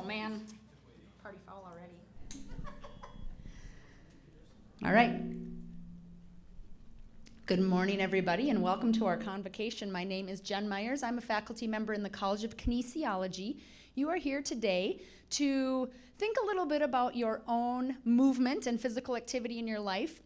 man. Party foul already. All right. Good morning, everybody, and welcome to our convocation. My name is Jen Myers. I'm a faculty member in the College of Kinesiology. You are here today to think a little bit about your own movement and physical activity in your life,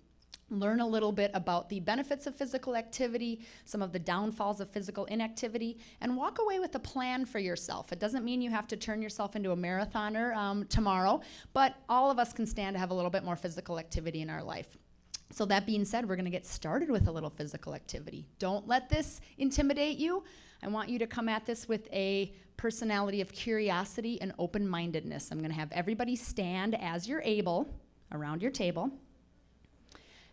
learn a little bit about the benefits of physical activity, some of the downfalls of physical inactivity, and walk away with a plan for yourself. It doesn't mean you have to turn yourself into a marathoner tomorrow, but all of us can stand to have a little bit more physical activity in our life. So that being said, we're going to get started with a little physical activity. Don't let this intimidate you. I want you to come at this with a personality of curiosity and open-mindedness. I'm going to have everybody stand as you're able around your table.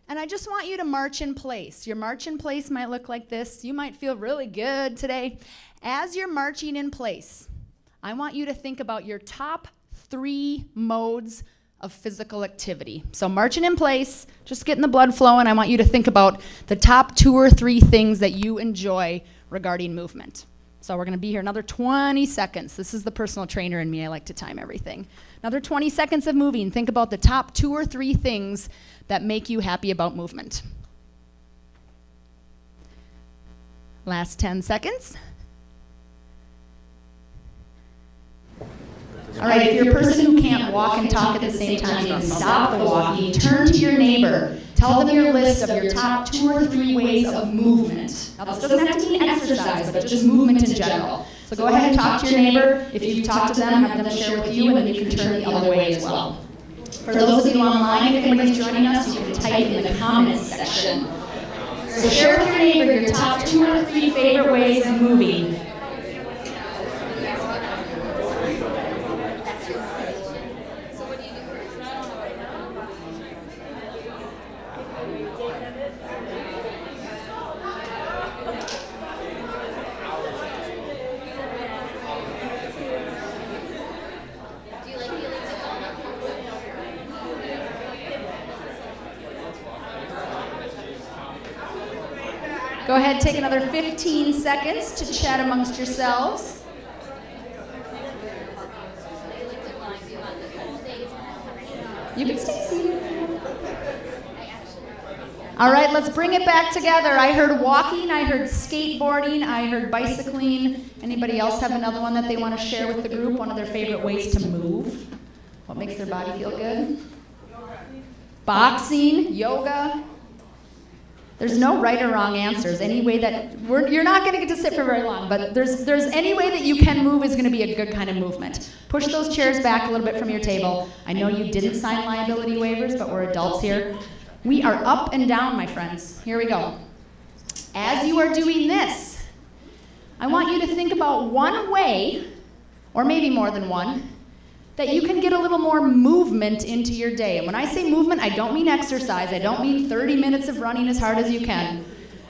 And I just want you to march in place. Your march in place might look like this. You might feel really good today. As you're marching in place, I want you to think about your top 3 modes of physical activity. So marching in place, just getting the blood flowing. I want you to think about the top 2 or 3 things that you enjoy regarding movement. So we're going to be here another 20 seconds. This is the personal trainer in me. I like to time everything. Another 20 seconds of moving. Think about the top 2 or 3 things that make you happy about movement. Last 10 seconds. All right, if you're a person who can't walk and talk at the same time, you can stop the walking, turn to your neighbor, tell them your list of your top 2 or 3 ways of movement. Now, this doesn't have to mean exercise, but just movement in general. So go ahead and talk to your neighbor. If you've talked to them, have them share with you, and then you can turn the other way as well. For those of you online, if anybody's joining us, you can type in the comments section. So share with your neighbor your top 2 or 3 favorite ways of moving. Go ahead, take another 15 seconds to chat amongst yourselves. You can stay seated. All right, let's bring it back together. I heard walking, I heard skateboarding, I heard bicycling. Anybody else have another one that they want to share with the group? One of their favorite ways to move? What makes their body feel good? Boxing, yoga. There's no right or wrong answers. Any way that you're not going to get to sit for very long, but there's any way that you can move is going to be a good kind of movement. Push those chairs back a little bit from your table. I know you didn't sign liability waivers, but we're adults here. We are up and down, my friends. Here we go. As you are doing this, I want you to think about one way, or maybe more than one, that you can get a little more movement into your day. And when I say movement, I don't mean exercise. I don't mean 30 minutes of running as hard as you can.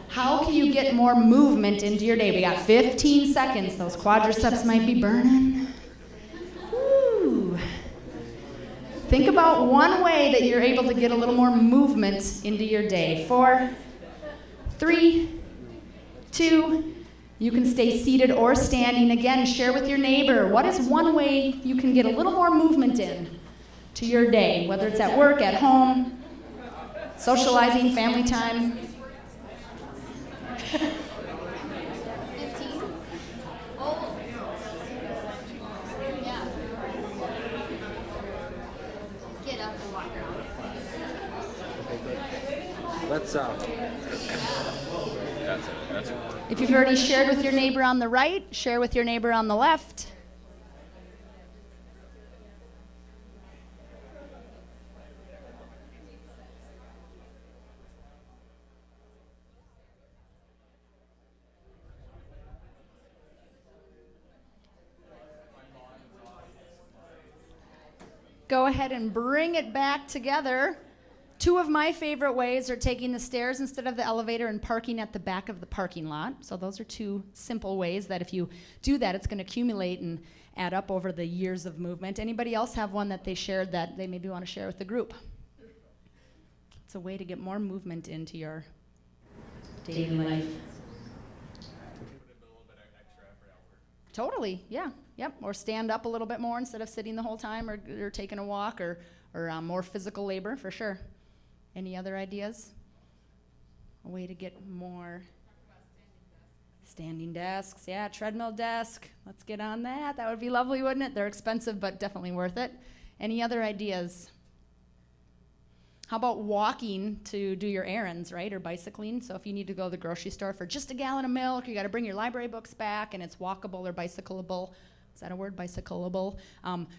How can you get more movement into your day? We got 15 seconds. Those quadriceps might be burning. Woo. Think about one way that you're able to get a little more movement into your day. 4, 3, 2, you can stay seated or standing. Again, share with your neighbor. What is one way you can get a little more movement in to your day, whether it's at work, at home, socializing, family time? 15. Oh. Yeah. Get up and walk around. Let's That's it. If you've already shared with your neighbor on the right, share with your neighbor on the left. Go ahead and bring it back together. 2 of my favorite ways are taking the stairs instead of the elevator and parking at the back of the parking lot. So those are 2 simple ways that if you do that, it's going to accumulate and add up over the years of movement. Anybody else have one that they shared that they maybe want to share with the group? It's a way to get more movement into your daily life. Totally, yeah, yep. Or stand up a little bit more instead of sitting the whole time, or taking a walk, or more physical labor, for sure. Any other ideas? A way to get more standing desks, yeah, treadmill desk. Let's get on that. That would be lovely, wouldn't it? They're expensive, but definitely worth it. Any other ideas? How about walking to do your errands, right? Or bicycling. So if you need to go to the grocery store for just a gallon of milk, you got to bring your library books back, and it's walkable or bicycleable. Is that a word, bicycleable?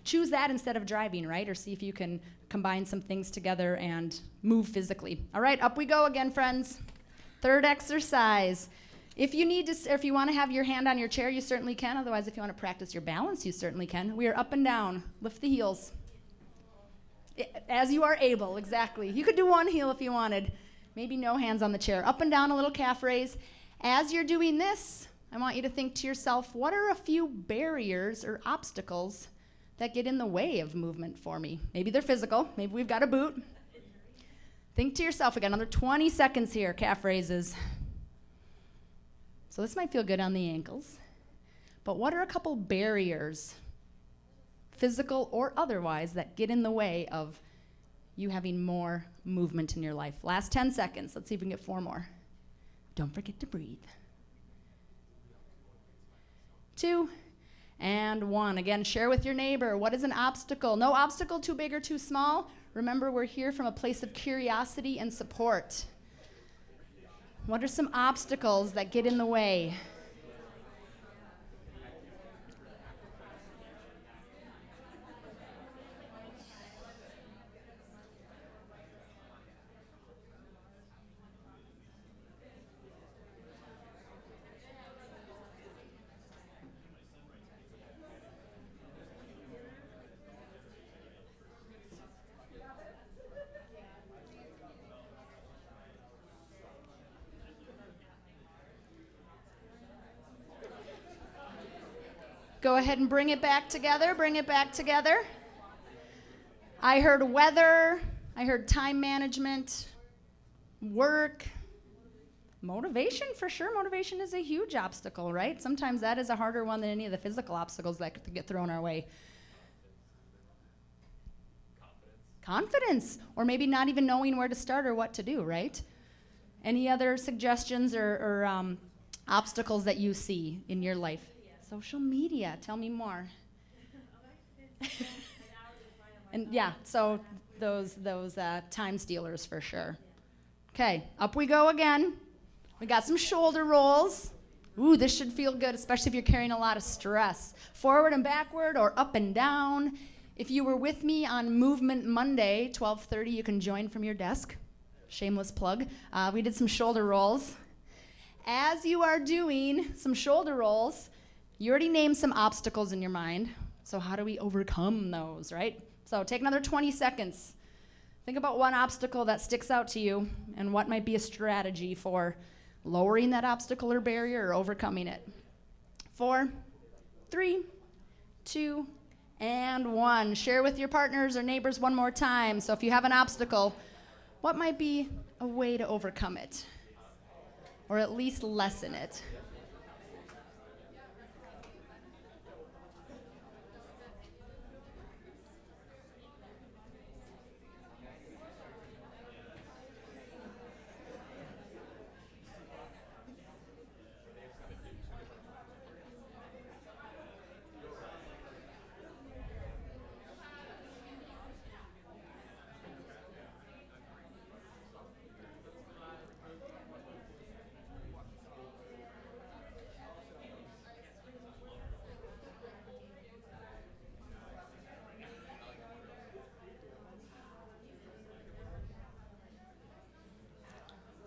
Choose that instead of driving, right? Or see if you can combine some things together and move physically. All right, up we go again, friends. Third exercise. If you need to, or if you want to have your hand on your chair, you certainly can. Otherwise, if you want to practice your balance, you certainly can. We are up and down. Lift the heels. As you are able, exactly. You could do one heel if you wanted. Maybe no hands on the chair. Up and down, a little calf raise. As you're doing this, I want you to think to yourself, what are a few barriers or obstacles that get in the way of movement for me? Maybe they're physical. Maybe we've got a boot. Think to yourself again. Another 20 seconds here, calf raises. So this might feel good on the ankles. But what are a couple barriers, physical or otherwise, that get in the way of you having more movement in your life? Last 10 seconds. Let's see if we can get 4 more. Don't forget to breathe. 2 and 1. Again, share with your neighbor. What is an obstacle? No obstacle too big or too small. Remember, we're here from a place of curiosity and support. What are some obstacles that get in the way? Go ahead and bring it back together. Bring it back together. I heard weather. I heard time management, work, motivation for sure. Motivation is a huge obstacle, right? Sometimes that is a harder one than any of the physical obstacles that could get thrown our way. Confidence. Or maybe not even knowing where to start or what to do, right? Any other suggestions or obstacles that you see in your life? Social media. Tell me more. And yeah, so those time stealers for sure. Okay, up we go again. We got some shoulder rolls. Ooh, this should feel good, especially if you're carrying a lot of stress. Forward and backward or up and down. If you were with me on Movement Monday, 12:30, you can join from your desk. Shameless plug. We did some shoulder rolls. As you are doing some shoulder rolls, you already named some obstacles in your mind. So how do we overcome those, right? So take another 20 seconds. Think about one obstacle that sticks out to you and what might be a strategy for lowering that obstacle or barrier or overcoming it. 4, 3, 2, and 1. Share with your partners or neighbors one more time. So if you have an obstacle, what might be a way to overcome it? Or at least lessen it?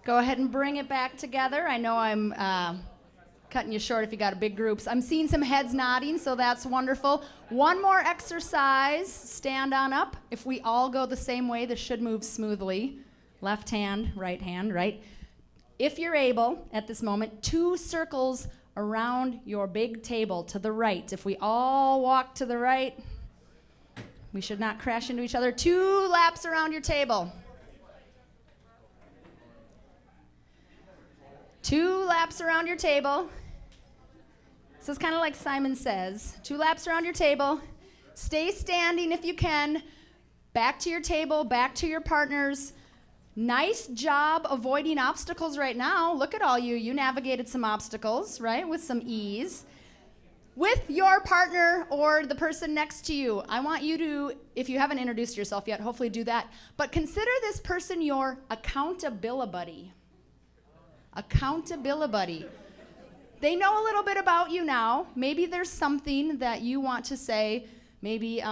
Go ahead and bring it back together. I know I'm cutting you short if you got big groups. I'm seeing some heads nodding, so that's wonderful. One more exercise. Stand on up. If we all go the same way, this should move smoothly. Left hand, right? If you're able, at this moment, 2 circles around your big table to the right. If we all walk to the right, we should not crash into each other. 2 laps around your table. 2 laps around your table. So it's kind of like Simon Says. 2 laps around your table. Stay standing if you can. Back to your table, back to your partners. Nice job avoiding obstacles right now. Look at all you. You navigated some obstacles, right, with some ease. With your partner or the person next to you, I want you to, if you haven't introduced yourself yet, hopefully do that. But consider this person your accountability buddy. Accountability buddy. They know a little bit about you now. Maybe there's something that you want to say. Maybe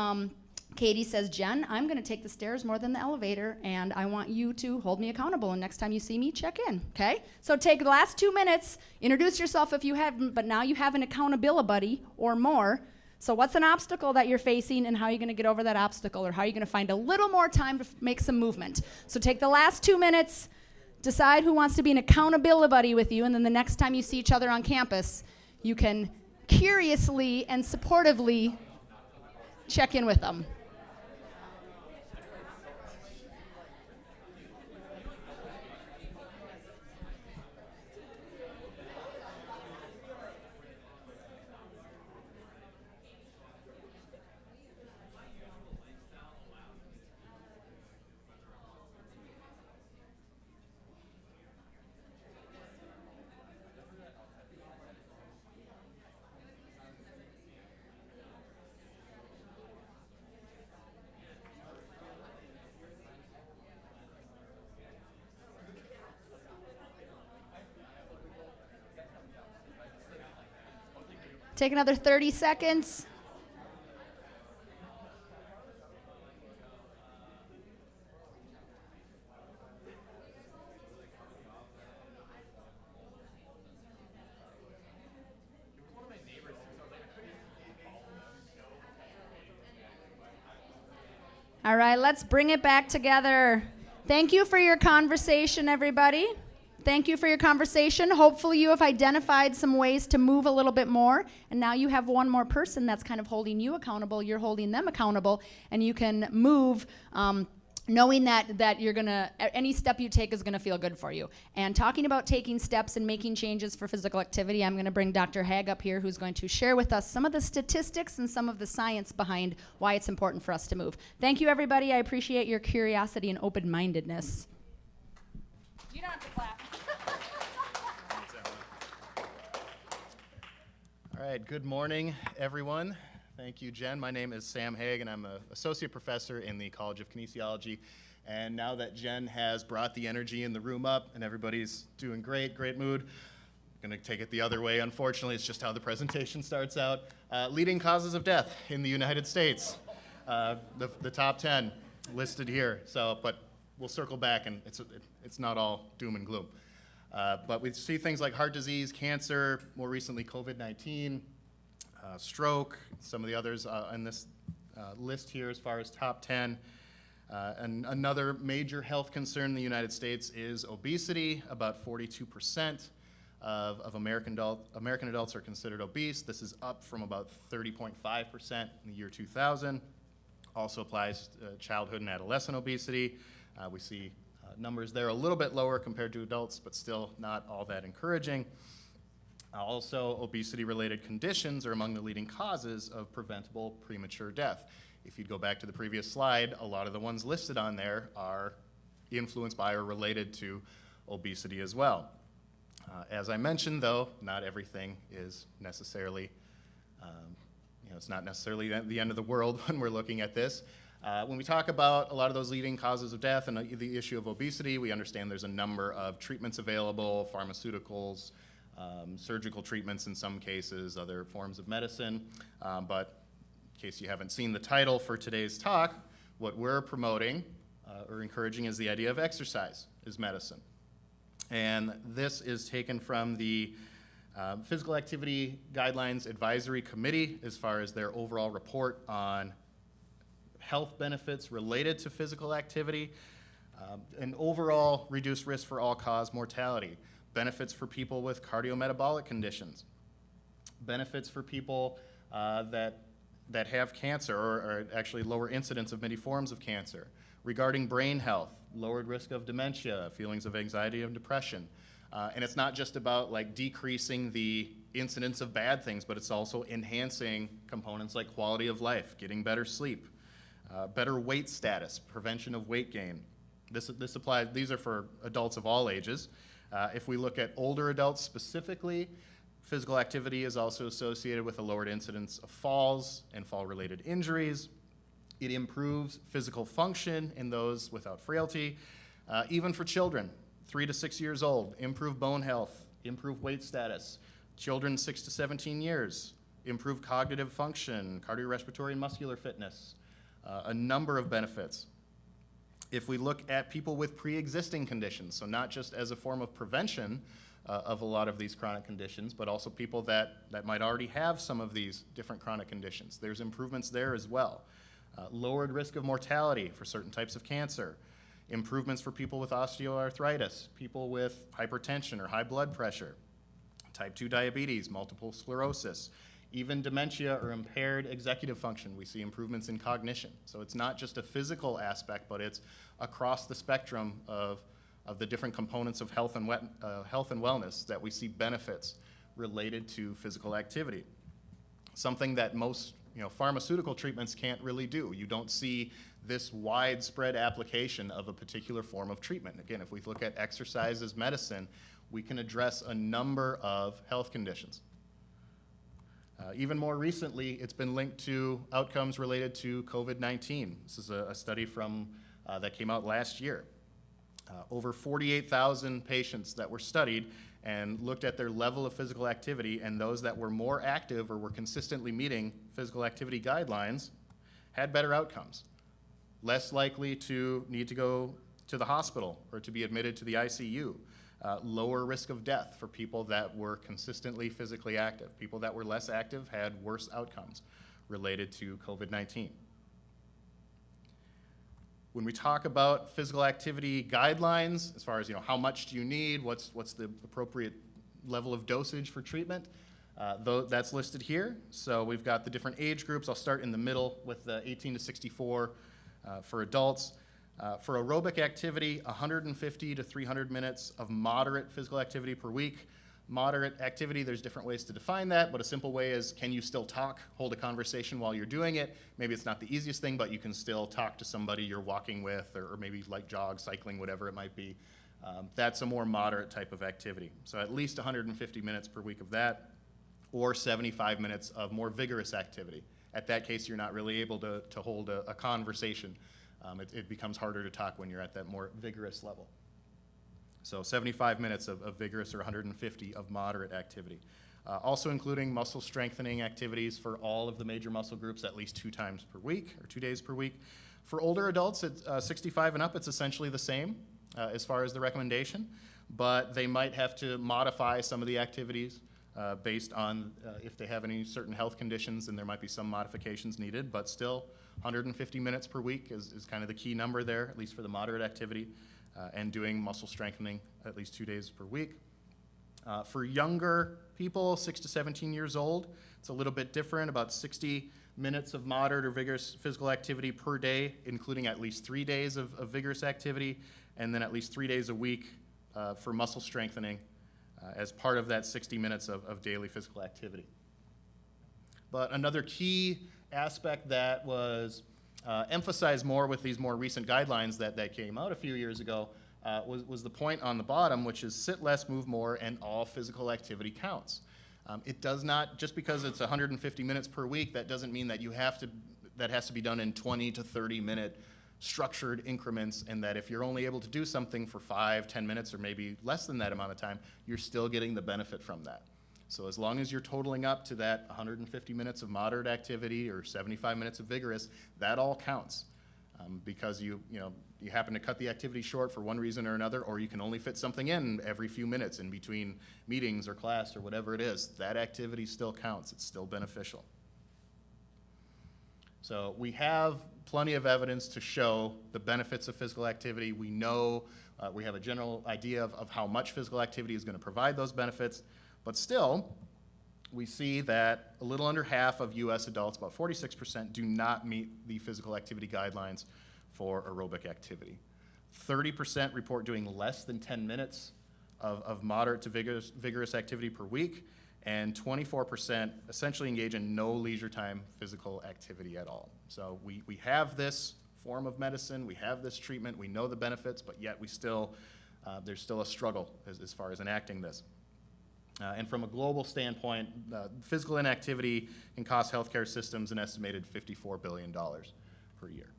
Katie says, Jen, I'm going to take the stairs more than the elevator, and I want you to hold me accountable. And next time you see me, check in, okay? So take the last 2 minutes, introduce yourself if you haven't, but now you have an accountability buddy or more. So what's an obstacle that you're facing, and how are you going to get over that obstacle, or how are you going to find a little more time to make some movement? So take the last 2 minutes, decide who wants to be an accountability buddy with you, and then the next time you see each other on campus, you can curiously and supportively check in with them. Take another 30 seconds. All right, let's bring it back together. Thank you for your conversation, everybody. Thank you for your conversation. Hopefully you have identified some ways to move a little bit more, and now you have one more person that's kind of holding you accountable. You're holding them accountable, and you can move knowing that you're gonna, any step you take is gonna feel good for you. And talking about taking steps and making changes for physical activity, I'm gonna bring Dr. Haag up here, who's going to share with us some of the statistics and some of the science behind why it's important for us to move. Thank you, everybody. I appreciate your curiosity and open-mindedness. You don't have to clap. All right, good morning, everyone. Thank you, Jen. My name is Sam Haag, and I'm an associate professor in the College of Kinesiology. And now that Jen has brought the energy in the room up and everybody's doing great mood, I'm going to take it the other way. Unfortunately, it's just how the presentation starts out. Leading causes of death in the United States. The top 10 listed here. So, but we'll circle back, and it's not all doom and gloom. But we see things like heart disease, cancer, more recently COVID-19, stroke, some of the others on this list here as far as top 10. And another major health concern in the United States is obesity. About 42% of American adults are considered obese. This is up from about 30.5% in the year 2000. Also applies to childhood and adolescent obesity. We see numbers there a little bit lower compared to adults, but still not all that encouraging. Also, obesity-related conditions are among the leading causes of preventable premature death. If you go back to the previous slide, a lot of the ones listed on there are influenced by or related to obesity as well. As I mentioned, though, not everything is necessarily, it's not necessarily the end of the world when we're looking at this. When we talk about a lot of those leading causes of death and the issue of obesity, we understand there's a number of treatments available, pharmaceuticals, surgical treatments in some cases, other forms of medicine. But in case you haven't seen the title for today's talk, what we're promoting or encouraging is the idea of exercise is medicine. And this is taken from the Physical Activity Guidelines Advisory Committee as far as their overall report on health benefits related to physical activity, and overall reduced risk for all-cause mortality, benefits for people with cardiometabolic conditions, benefits for people that have cancer or actually lower incidence of many forms of cancer, regarding brain health, lowered risk of dementia, feelings of anxiety and depression, And it's not just about like decreasing the incidence of bad things, but it's also enhancing components like quality of life, getting better sleep, better weight status, prevention of weight gain. This applies, these are for adults of all ages. If we look at older adults specifically, physical activity is also associated with a lowered incidence of falls and fall-related injuries. It improves physical function in those without frailty. Even for children, 3 to 6 years old, improve bone health, improve weight status. Children 6 to 17 years, improve cognitive function, cardiorespiratory and muscular fitness, a number of benefits. If we look at people with pre-existing conditions, so not just as a form of prevention of a lot of these chronic conditions, but also people that might already have some of these different chronic conditions, there's improvements there as well. Lowered risk of mortality for certain types of cancer, improvements for people with osteoarthritis, people with hypertension or high blood pressure, type 2 diabetes, multiple sclerosis, even dementia or impaired executive function. We see improvements in cognition. So it's not just a physical aspect, but it's across the spectrum of the different components of health and wellness that we see benefits related to physical activity. Something that most pharmaceutical treatments can't really do. You don't see this widespread application of a particular form of treatment. Again, if we look at exercise as medicine, we can address a number of health conditions. Even more recently, it's been linked to outcomes related to COVID-19. This is a study from that came out last year. Over 48,000 patients that were studied and looked at their level of physical activity, and those that were more active or were consistently meeting physical activity guidelines had better outcomes. Less likely to need to go to the hospital or to be admitted to the ICU. Lower risk of death for people that were consistently physically active. People that were less active had worse outcomes related to COVID-19. When we talk about physical activity guidelines, as far as how much do you need, what's the appropriate level of dosage for treatment, that's listed here. So we've got the different age groups. I'll start in the middle with the 18 to 64 for adults. For aerobic activity, 150 to 300 minutes of moderate physical activity per week. Moderate activity, there's different ways to define that, but a simple way is, can you still talk, hold a conversation while you're doing it? Maybe it's not the easiest thing, but you can still talk to somebody you're walking with, or maybe like jog, cycling, whatever it might be. That's a more moderate type of activity. So at least 150 minutes per week of that, or 75 minutes of more vigorous activity. At that case, you're not really able to hold a conversation. It becomes harder to talk when you're at that more vigorous level. So 75 minutes of vigorous or 150 of moderate activity. Also including muscle strengthening activities for all of the major muscle groups at least 2 times per week or 2 days per week. For older adults at 65 and up, it's essentially the same as far as the recommendation, but they might have to modify some of the activities based on if they have any certain health conditions, and there might be some modifications needed, but still 150 minutes per week is kind of the key number there, at least for the moderate activity, and doing muscle strengthening at least 2 days per week. For younger people, 6 to 17 years old, it's a little bit different, about 60 minutes of moderate or vigorous physical activity per day, including at least 3 days of vigorous activity, and then at least 3 days a week for muscle strengthening as part of that 60 minutes of daily physical activity. But another key aspect that was emphasized more with these more recent guidelines that came out a few years ago was the point on the bottom, which is sit less, move more, and all physical activity counts. It does not, just because it's 150 minutes per week, that doesn't mean that that has to be done in 20 to 30 minute structured increments, and that if you're only able to do something for 5, 10 minutes, or maybe less than that amount of time, you're still getting the benefit from that. So as long as you're totaling up to that 150 minutes of moderate activity or 75 minutes of vigorous, that all counts. Because you happen to cut the activity short for one reason or another, or you can only fit something in every few minutes in between meetings or class or whatever it is, that activity still counts. It's still beneficial. So we have plenty of evidence to show the benefits of physical activity. We know, we have a general idea of how much physical activity is going to provide those benefits. But still, we see that a little under half of US adults, about 46%, do not meet the physical activity guidelines for aerobic activity. 30% report doing less than 10 minutes of moderate to vigorous activity per week, and 24% essentially engage in no leisure time physical activity at all. So we have this form of medicine, we have this treatment, we know the benefits, but yet we still, there's still a struggle as far as enacting this. And from a global standpoint, physical inactivity can cost healthcare systems an estimated $54 billion per year.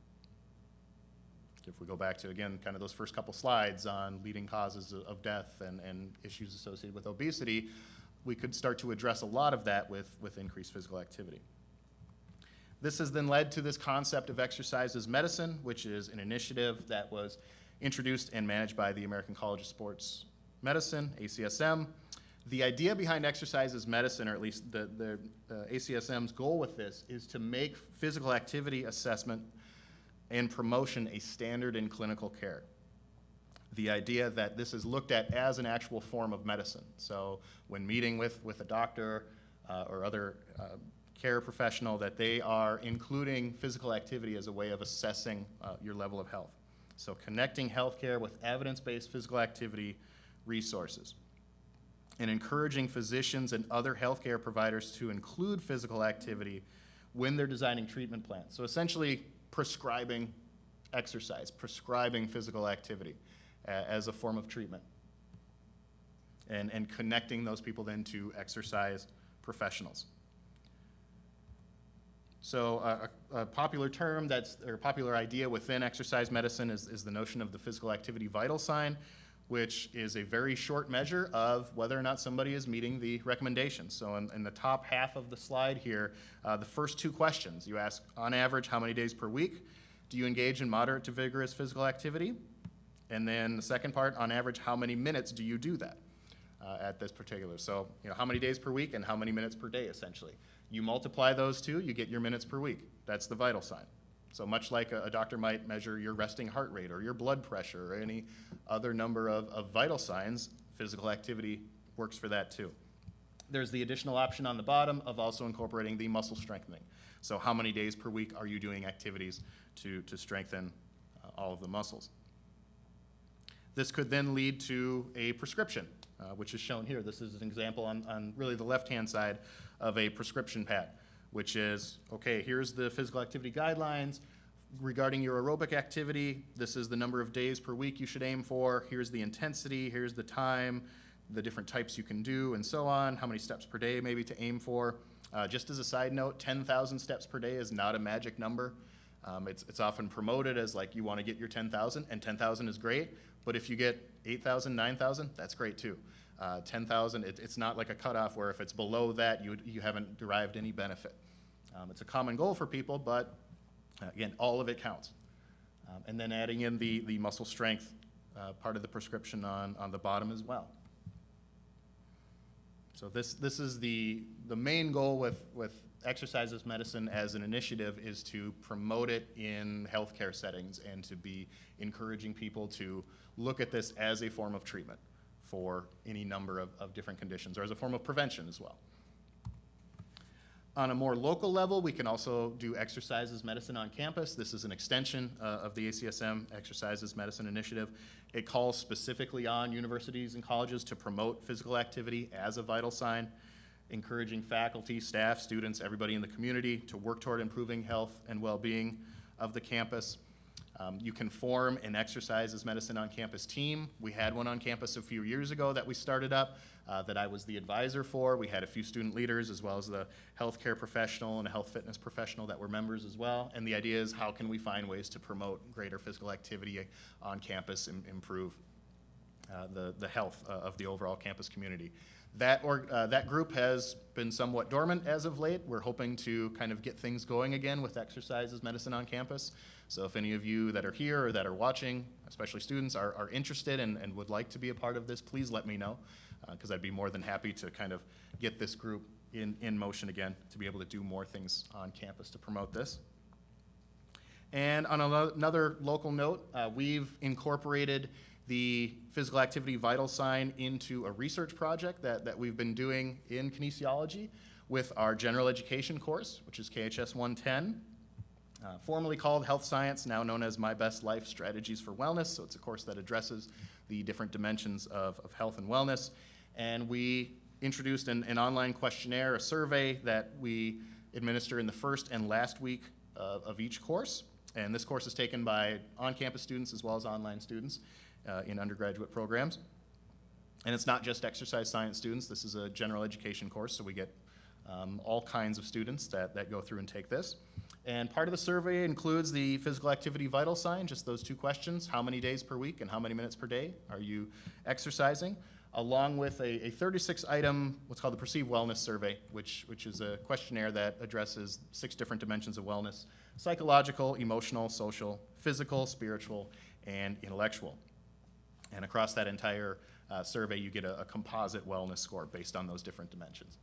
If we go back to, again, kind of those first couple slides on leading causes of death and issues associated with obesity, we could start to address a lot of that with increased physical activity. This has then led to this concept of exercise as medicine, which is an initiative that was introduced and managed by the American College of Sports Medicine, ACSM. The idea behind exercise as medicine, or at least the ACSM's goal with this, is to make physical activity assessment and promotion a standard in clinical care. The idea that this is looked at as an actual form of medicine. So when meeting with a doctor or other care professional, that they are including physical activity as a way of assessing your level of health. So connecting healthcare with evidence-based physical activity resources, and encouraging physicians and other healthcare providers to include physical activity when they're designing treatment plans. So essentially prescribing exercise, prescribing physical activity as a form of treatment, and connecting those people then to exercise professionals. So a popular term or popular idea within exercise medicine is the notion of the physical activity vital sign, which is a very short measure of whether or not somebody is meeting the recommendations. So in the top half of the slide here, the first two questions, you ask, on average, how many days per week do you engage in moderate to vigorous physical activity? And then the second part, on average, how many minutes do you do that at this particular? So, how many days per week and how many minutes per day, essentially. You multiply those two, you get your minutes per week. That's the vital sign. So much like a doctor might measure your resting heart rate or your blood pressure or any other number of vital signs, physical activity works for that too. There's the additional option on the bottom of also incorporating the muscle strengthening. So how many days per week are you doing activities to strengthen all of the muscles? This could then lead to a prescription, which is shown here. This is an example on really the left-hand side of a prescription pad, which is, okay, here's the physical activity guidelines regarding your aerobic activity. This is the number of days per week you should aim for. Here's the intensity, here's the time, the different types you can do, and so on, how many steps per day maybe to aim for. Just as a side note, 10,000 steps per day is not a magic number. It's often promoted as like you want to get your 10,000, and 10,000 is great, but if you get 8,000, 9,000, that's great too. 10,000, it's not like a cutoff where if it's below that, you haven't derived any benefit. It's a common goal for people, but again, all of it counts. And then adding in the muscle strength part of the prescription on the bottom as well. So this is the main goal with exercise as medicine as an initiative, is to promote it in healthcare settings and to be encouraging people to look at this as a form of treatment for any number of different conditions, or as a form of prevention as well. On a more local level, we can also do exercise as medicine on campus. This is an extension of the ACSM Exercise as Medicine Initiative. It calls specifically on universities and colleges to promote physical activity as a vital sign, encouraging faculty, staff, students, everybody in the community to work toward improving health and well-being of the campus. You can form an exercise as medicine on campus team. We had one on campus a few years ago that we started up that I was the advisor for. We had a few student leaders as well as the healthcare professional and a health fitness professional that were members as well. And the idea is, how can we find ways to promote greater physical activity on campus and improve the health of the overall campus community. That group has been somewhat dormant as of late. We're hoping to kind of get things going again with exercise as medicine on campus. So if any of you that are here or that are watching, especially students, are interested and would like to be a part of this, please let me know, because I'd be more than happy to kind of get this group in motion again to be able to do more things on campus to promote this. And on another local note, we've incorporated the physical activity vital sign into a research project that we've been doing in kinesiology with our general education course, which is KHS 110. formerly called Health Science, now known as My Best Life Strategies for Wellness. So it's a course that addresses the different dimensions of health and wellness. And we introduced an online questionnaire, a survey that we administer in the first and last week of each course. And this course is taken by on-campus students as well as online students in undergraduate programs. And it's not just exercise science students. This is a general education course, so we get all kinds of students that go through and take this. And part of the survey includes the physical activity vital sign, just those two questions: how many days per week and how many minutes per day are you exercising, along with a 36-item, what's called the Perceived Wellness Survey, which is a questionnaire that addresses 6 different dimensions of wellness: psychological, emotional, social, physical, spiritual, and intellectual. And across that entire survey, you get a composite wellness score based on those different dimensions.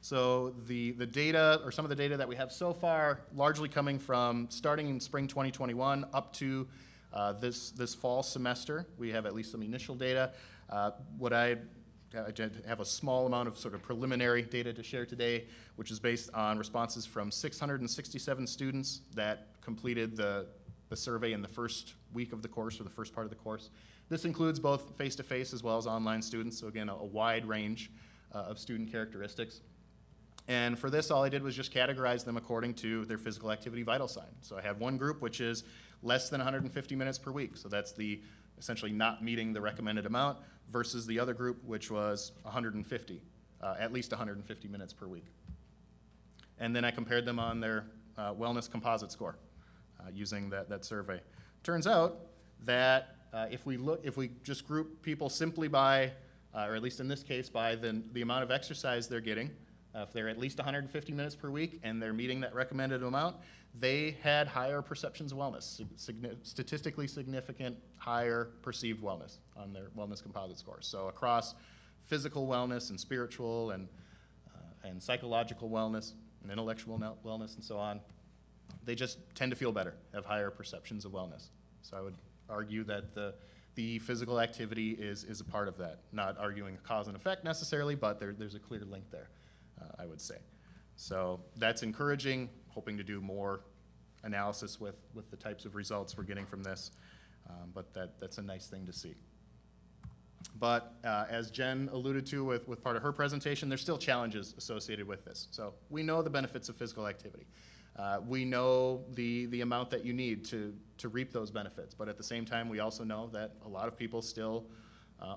So the data, or some of the data that we have so far, largely coming from starting in spring 2021 up to this fall semester. We have at least some initial data. I have a small amount of sort of preliminary data to share today, which is based on responses from 667 students that completed the survey in the first week of the course, or the first part of the course. This includes both face-to-face as well as online students, so again, a wide range of student characteristics. And for this, all I did was just categorize them according to their physical activity vital sign. So I had one group which is less than 150 minutes per week, so that's the essentially not meeting the recommended amount, versus the other group which was 150, at least 150 minutes per week. And then I compared them on their wellness composite score using that survey. Turns out that if we just group people simply by, or at least in this case, by the amount of exercise they're getting, if they're at least 150 minutes per week and they're meeting that recommended amount, they had higher perceptions of wellness, statistically significant higher perceived wellness on their wellness composite scores. So across physical wellness and spiritual and psychological wellness and intellectual wellness and so on, they just tend to feel better, have higher perceptions of wellness. So I would argue that the physical activity is a part of that. Not arguing a cause and effect necessarily, but there's a clear link there, I would say. So that's encouraging, hoping to do more analysis with the types of results we're getting from this, but that's a nice thing to see. But as Jen alluded to with part of her presentation, there's still challenges associated with this. So we know the benefits of physical activity. We know the amount that you need to reap those benefits, but at the same time, we also know that a lot of people still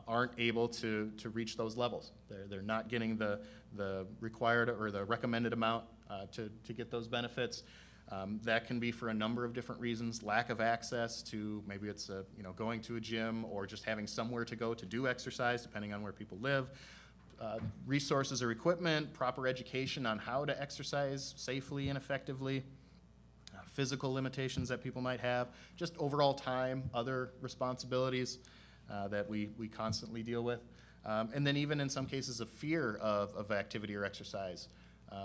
aren't able to reach those levels. They're not getting the required or the recommended amount to get those benefits. That can be for a number of different reasons: lack of access to, maybe it's going to a gym or just having somewhere to go to do exercise, depending on where people live. Resources or equipment, proper education on how to exercise safely and effectively, physical limitations that people might have, just overall time, other responsibilities that we constantly deal with, and then even in some cases a fear of activity or exercise,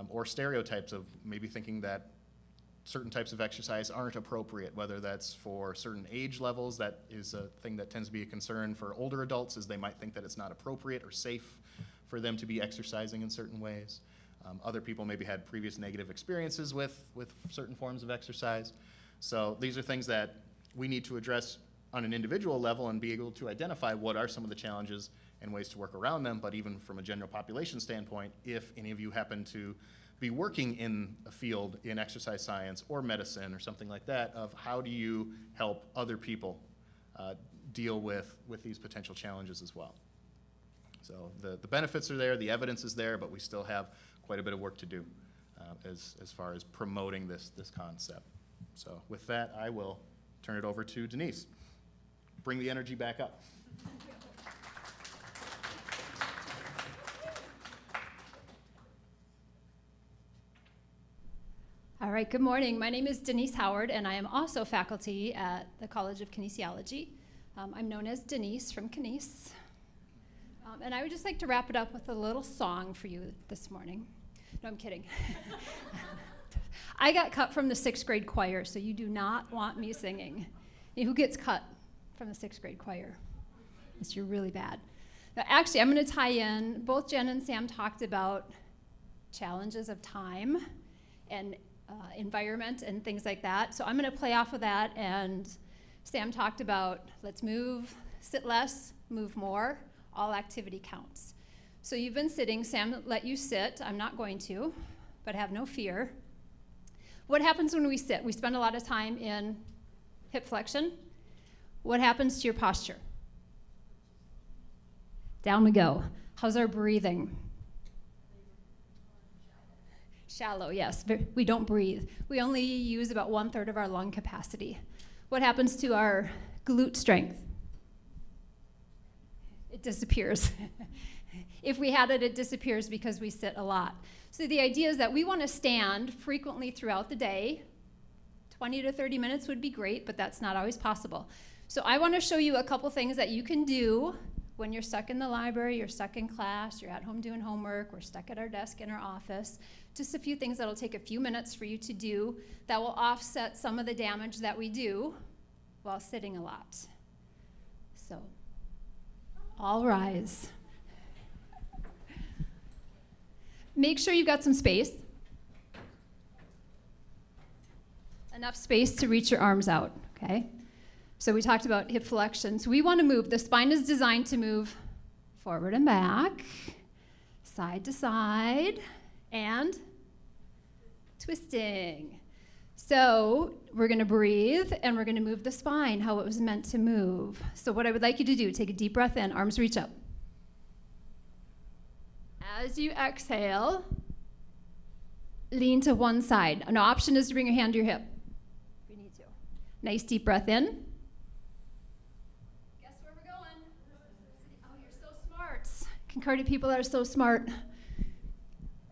or stereotypes of maybe thinking that certain types of exercise aren't appropriate, whether that's for certain age levels. That is a thing that tends to be a concern for older adults, is they might think that it's not appropriate or safe for them to be exercising in certain ways. Other people maybe had previous negative experiences with certain forms of exercise. So these are things that we need to address on an individual level and be able to identify what are some of the challenges and ways to work around them. But even from a general population standpoint, if any of you happen to be working in a field in exercise science or medicine or something like that, of how do you help other people deal with these potential challenges as well. So the benefits are there, the evidence is there, but we still have quite a bit of work to do as far as promoting this concept. So with that, I will turn it over to Denise. Bring the energy back up. All right, good morning. My name is Denise Howard, and I am also faculty at the College of Kinesiology. I'm known as Denise from Kines. And I would just like to wrap it up with a little song for you this morning. No, I'm kidding. I got cut from the 6th grade choir, so you do not want me singing. Who gets cut from the 6th grade choir? Unless you're really bad. Now, actually, I'm going to tie in, both Jen and Sam talked about challenges of time, and environment and things like that. So I'm going to play off of that, and Sam talked about let's move, sit less, move more, all activity counts. So you've been sitting, Sam let you sit, I'm not going to, but have no fear. What happens when we sit? We spend a lot of time in hip flexion. What happens to your posture? Down we go. How's our breathing? Shallow, yes. We don't breathe. We only use about 1/3 of our lung capacity. What happens to our glute strength? It disappears. If we had it, it disappears because we sit a lot. So the idea is that we want to stand frequently throughout the day. 20 to 30 minutes would be great, but that's not always possible. So I want to show you a couple things that you can do when you're stuck in the library, you're stuck in class, you're at home doing homework, we're stuck at our desk in our office. Just a few things that'll take a few minutes for you to do that will offset some of the damage that we do while sitting a lot. So, all rise. Make sure you've got some space. Enough space to reach your arms out, okay? So we talked about hip flexion. So we want to move. The spine is designed to move forward and back, side to side, and twisting. So we're going to breathe, and we're going to move the spine how it was meant to move. So what I would like you to do, take a deep breath in, arms reach up. As you exhale, lean to one side. An option is to bring your hand to your hip if you need to. Nice deep breath in. Guess where we're going? Oh, you're so smart. Concordia people are so smart.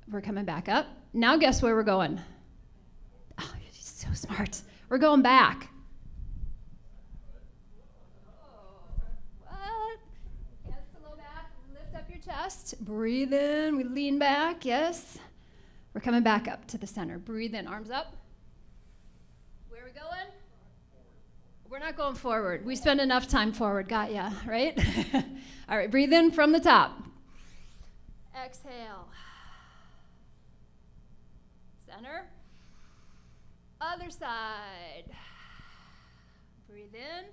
We're coming back up. Now guess where we're going? Oh, you're so smart. We're going back. What? Hands to low back. Lift up your chest. Breathe in. We lean back. Yes. We're coming back up to the center. Breathe in. Arms up. Where are we going? We're not going forward. We spend enough time forward. Got ya, right? All right. Breathe in from the top. Exhale. Center. Other side. Breathe in.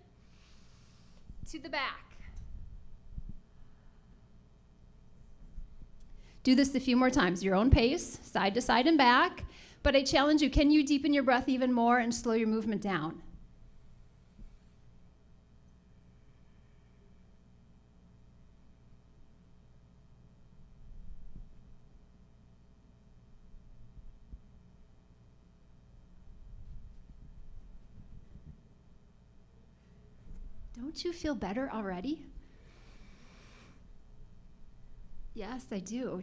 To the back. Do this a few more times, your own pace, side to side and back. But I challenge you, can you deepen your breath even more and slow your movement down? Don't you feel better already? Yes, I do.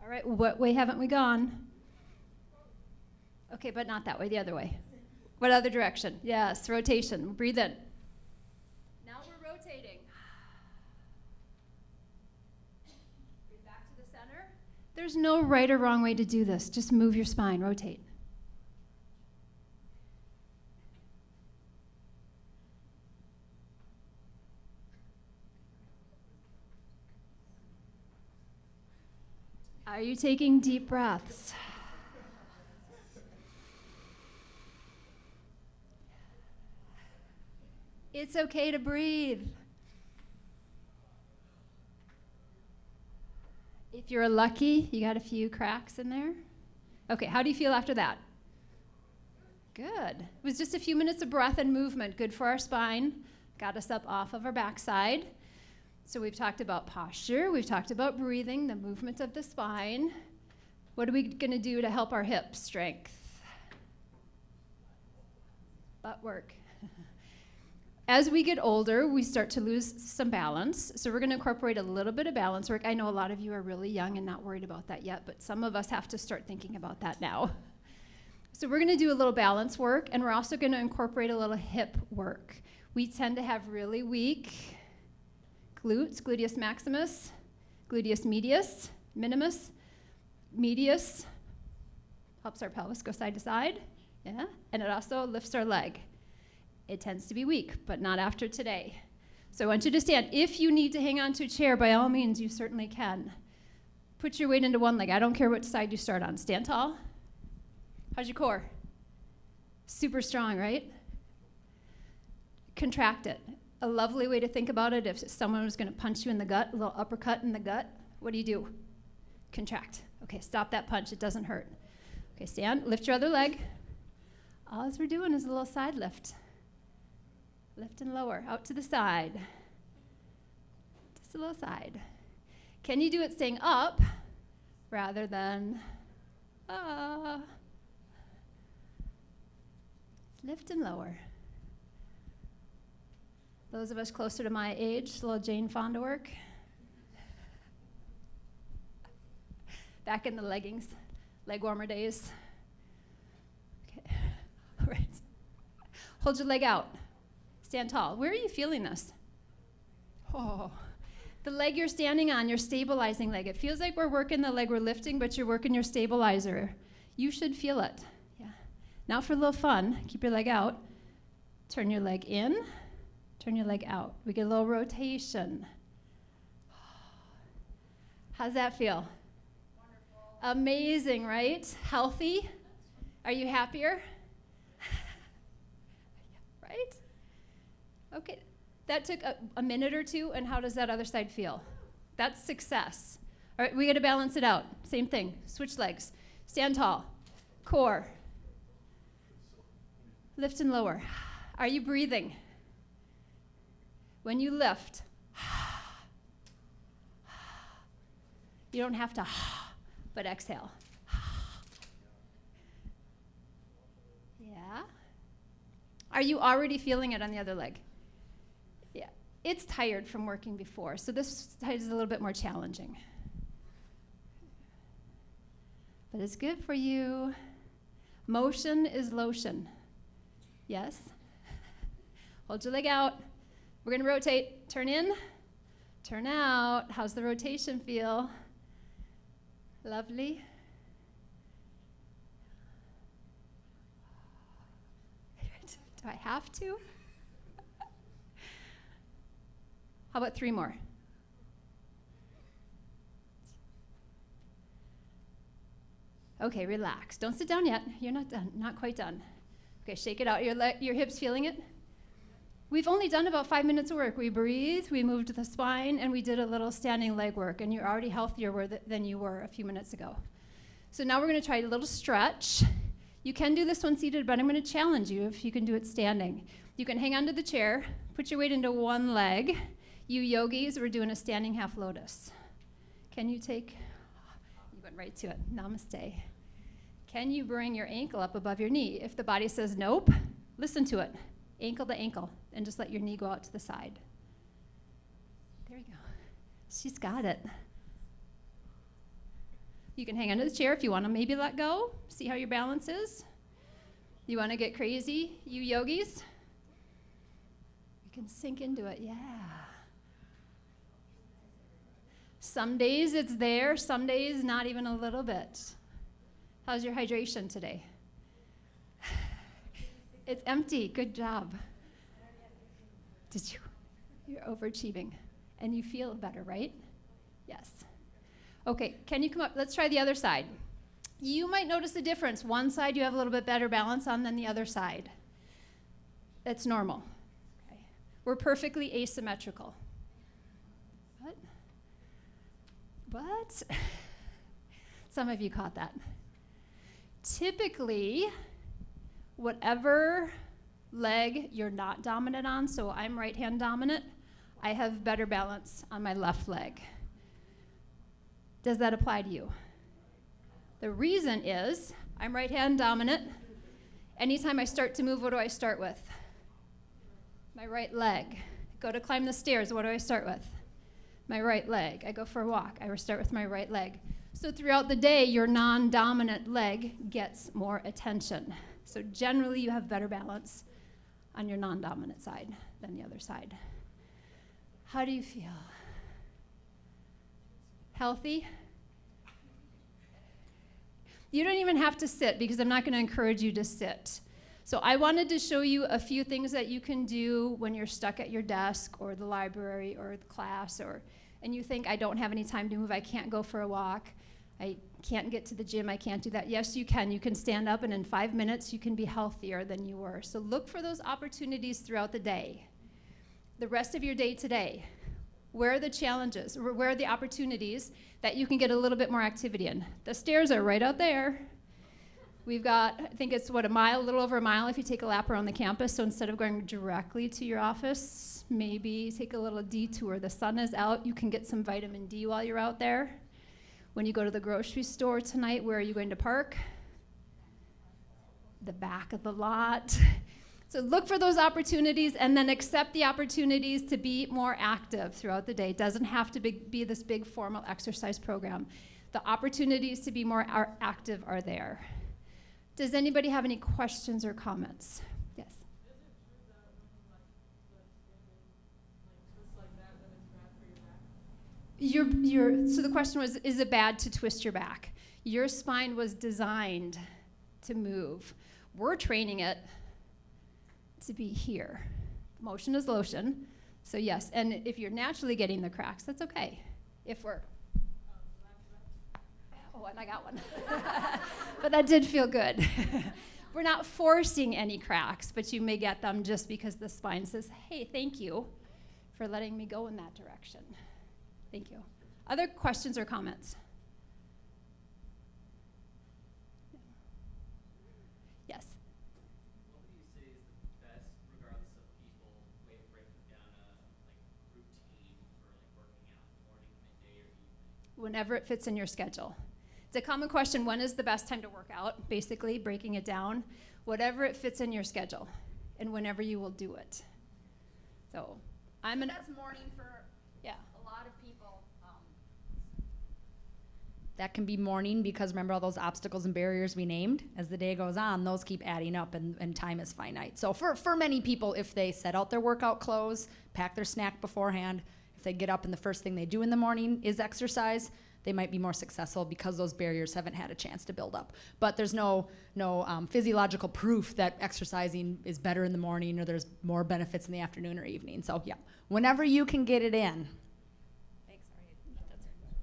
All right, what way haven't we gone? Okay, but not that way, the other way. What other direction? Yes, rotation. Breathe in. Now we're rotating. Breathe back to the center. There's no right or wrong way to do this. Just move your spine, rotate. Are you taking deep breaths? It's okay to breathe. If you're lucky, you got a few cracks in there. Okay, how do you feel after that? Good. It was just a few minutes of breath and movement, good for our spine, got us up off of our backside. So we've talked about posture, we've talked about breathing, the movement of the spine. What are we going to do to help our hip strength? Butt work. As we get older, we start to lose some balance. So we're going to incorporate a little bit of balance work. I know a lot of you are really young and not worried about that yet, but some of us have to start thinking about that now. So we're going to do a little balance work, and we're also going to incorporate a little hip work. We tend to have really weak glutes, gluteus maximus, gluteus medius, minimus, medius, helps our pelvis go side to side, yeah, and it also lifts our leg. It tends to be weak, but not after today. So I want you to stand. If you need to hang on to a chair, by all means, you certainly can. Put your weight into one leg. I don't care what side you start on. Stand tall. How's your core? Super strong, right? Contract it. A lovely way to think about it, if someone was going to punch you in the gut, a little uppercut in the gut, what do? Contract. Okay, stop that punch. It doesn't hurt. Okay, stand. Lift your other leg. All we're doing is a little side lift. Lift and lower, out to the side. Just a little side. Can you do it staying up rather than lift and lower? Those of us closer to my age, a little Jane Fonda work. Back in the leggings, leg warmer days. Okay, all right. Hold your leg out. Stand tall. Where are you feeling this? Oh, the leg you're standing on, your stabilizing leg. It feels like we're working the leg we're lifting, but you're working your stabilizer. You should feel it. Yeah. Now for a little fun, keep your leg out. Turn your leg in, turn your leg out. We get a little rotation. How's that feel? Wonderful. Amazing, right? Healthy? Are you happier? Right? Okay, that took a minute or two, and how does that other side feel? That's success. All right, we got to balance it out. Same thing, switch legs. Stand tall, core. Lift and lower. Are you breathing? When you lift, you don't have to, but exhale. Yeah. Are you already feeling it on the other leg? Yeah. It's tired from working before, so this side is a little bit more challenging. But it's good for you. Motion is lotion. Yes? Hold your leg out. We're going to rotate. Turn in, turn out. How's the rotation feel? Lovely. Do I have to? How about 3 more? Okay, relax. Don't sit down yet. You're not done, not quite done. Okay, shake it out. Your hips feeling it? We've only done about 5 minutes of work. We breathed, we moved the spine, and we did a little standing leg work, and you're already healthier than you were a few minutes ago. So now we're gonna try a little stretch. You can do this one seated, but I'm gonna challenge you if you can do it standing. You can hang onto the chair, put your weight into one leg. You yogis, we're doing a standing half lotus. Can you take, you went right to it, namaste. Can you bring your ankle up above your knee? If the body says nope, listen to it. Ankle to ankle, and just let your knee go out to the side. There you go. She's got it. You can hang onto the chair if you want to maybe let go. See how your balance is. You want to get crazy, you yogis? You can sink into it, yeah. Some days it's there, some days not even a little bit. How's your hydration today? It's empty. Good job. Did you? You're overachieving. And you feel better, right? Yes. Okay, can you come up? Let's try the other side. You might notice a difference. One side you have a little bit better balance on than the other side. That's normal. Okay. We're perfectly asymmetrical. What? Some of you caught that. Typically, whatever leg you're not dominant on, so I'm right hand dominant, I have better balance on my left leg. Does that apply to you? The reason is I'm right hand dominant. Anytime I start to move, what do I start with? My right leg. Go to climb the stairs, what do I start with? My right leg. I go for a walk, I start with my right leg. So throughout the day, your non-dominant leg gets more attention. So generally, you have better balance on your non-dominant side than the other side. How do you feel? Healthy? You don't even have to sit because I'm not going to encourage you to sit. So I wanted to show you a few things that you can do when you're stuck at your desk or the library or the class, and you think, I don't have any time to move, I can't go for a walk, I can't get to the gym, I can't do that. Yes, you can. You can stand up, and in 5 minutes, you can be healthier than you were. So look for those opportunities throughout the day. The rest of your day today, where are the challenges, or where are the opportunities that you can get a little bit more activity in? The stairs are right out there. We've got, I think it's what, a little over a mile if you take a lap around the campus. So instead of going directly to your office, maybe take a little detour. The sun is out, you can get some vitamin D while you're out there. When you go to the grocery store tonight, where are you going to park? The back of the lot. So look for those opportunities and then accept the opportunities to be more active throughout the day. It doesn't have to be this big formal exercise program. The opportunities to be more active are there. Does anybody have any questions or comments? Yes. So the question was, is it bad to twist your back? Your spine was designed to move. We're training it to be here. Motion is lotion. So yes, and if you're naturally getting the cracks, that's okay. If we're, oh, and I got one. But that did feel good. We're not forcing any cracks, but you may get them just because the spine says, hey, thank you for letting me go in that direction. Thank you. Other questions or comments? Yes. What would you say is the best, regardless of people, way of breaking down a routine for working out, morning, midday, or evening? Whenever it fits in your schedule. It's a common question, when is the best time to work out? Basically, breaking it down. Whatever it fits in your schedule, and whenever you will do it. So, That's morning for a lot of people. That can be morning because remember all those obstacles and barriers we named? As the day goes on, those keep adding up and time is finite. So for many people, if they set out their workout clothes, pack their snack beforehand, if they get up and the first thing they do in the morning is exercise, they might be more successful because those barriers haven't had a chance to build up. But there's no physiological proof that exercising is better in the morning or there's more benefits in the afternoon or evening. So yeah, whenever you can get it in. Thanks,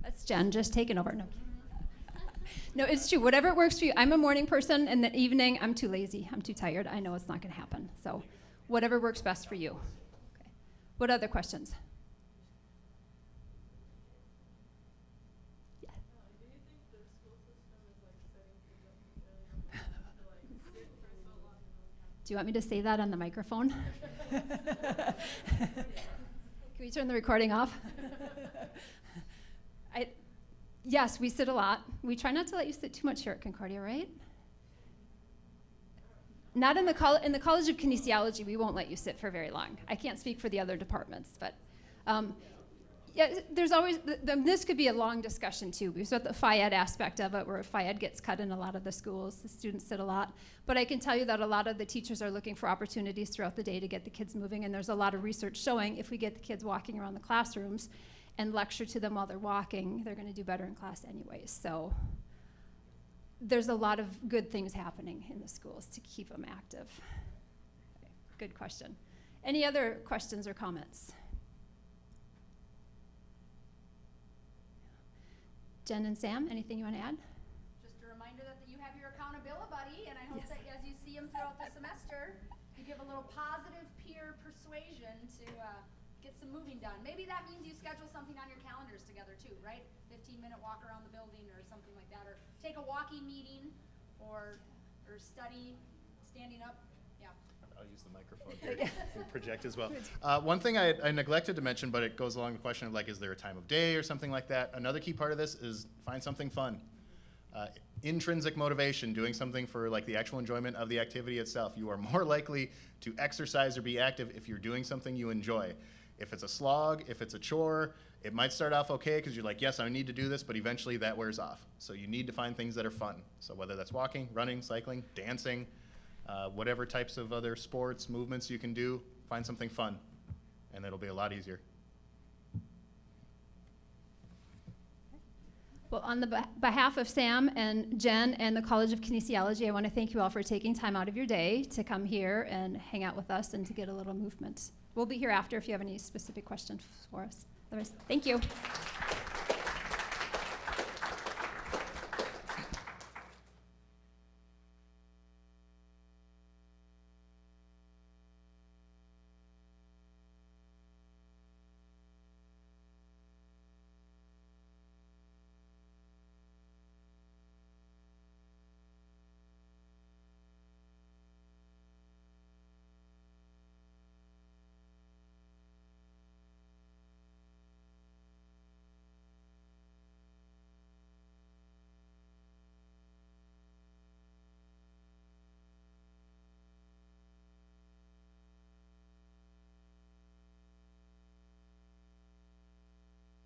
that's Jen just taking over. No, it's true. Whatever works for you. I'm a morning person, and the evening, I'm too lazy. I'm too tired. I know it's not going to happen. So whatever works best for you. Okay. What other questions? Yeah. Do you think the school system is setting kids up for failure to sit for so long? Do you want me to say that on the microphone? Can we turn the recording off? Yes, we sit a lot. We try not to let you sit too much here at Concordia, right? Not in the College of Kinesiology, we won't let you sit for very long. I can't speak for the other departments, but yeah, there's always, this could be a long discussion too. We've got the Phi-Ed aspect of it, where Phi-Ed gets cut in a lot of the schools. The students sit a lot. But I can tell you that a lot of the teachers are looking for opportunities throughout the day to get the kids moving, and there's a lot of research showing if we get the kids walking around the classrooms and lecture to them while they're walking, they're going to do better in class anyways. So there's a lot of good things happening in the schools to keep them active. Okay, good question. Any other questions or comments? Jen and Sam, anything you want to add? Just a reminder that you have your accountability buddy, and I hope that as you see him throughout the semester, you give a little positive peer persuasion to get some moving done. Maybe that means you schedule something on your calendars together too, right? 15-minute walk around the building or something like that, or take a walking meeting, or study standing up. Yeah. I'll use the microphone here to project as well. One thing I neglected to mention, but it goes along the question of is there a time of day or something like that? Another key part of this is find something fun. Intrinsic motivation, doing something for the actual enjoyment of the activity itself. You are more likely to exercise or be active if you're doing something you enjoy. If it's a slog, if it's a chore, it might start off okay because you're like, yes, I need to do this, but eventually that wears off. So you need to find things that are fun. So whether that's walking, running, cycling, dancing, whatever types of other sports, movements you can do, find something fun, and it'll be a lot easier. Well, on the behalf of Sam and Jen and the College of Kinesiology, I want to thank you all for taking time out of your day to come here and hang out with us and to get a little movement. We'll be here after if you have any specific questions for us. Otherwise, thank you.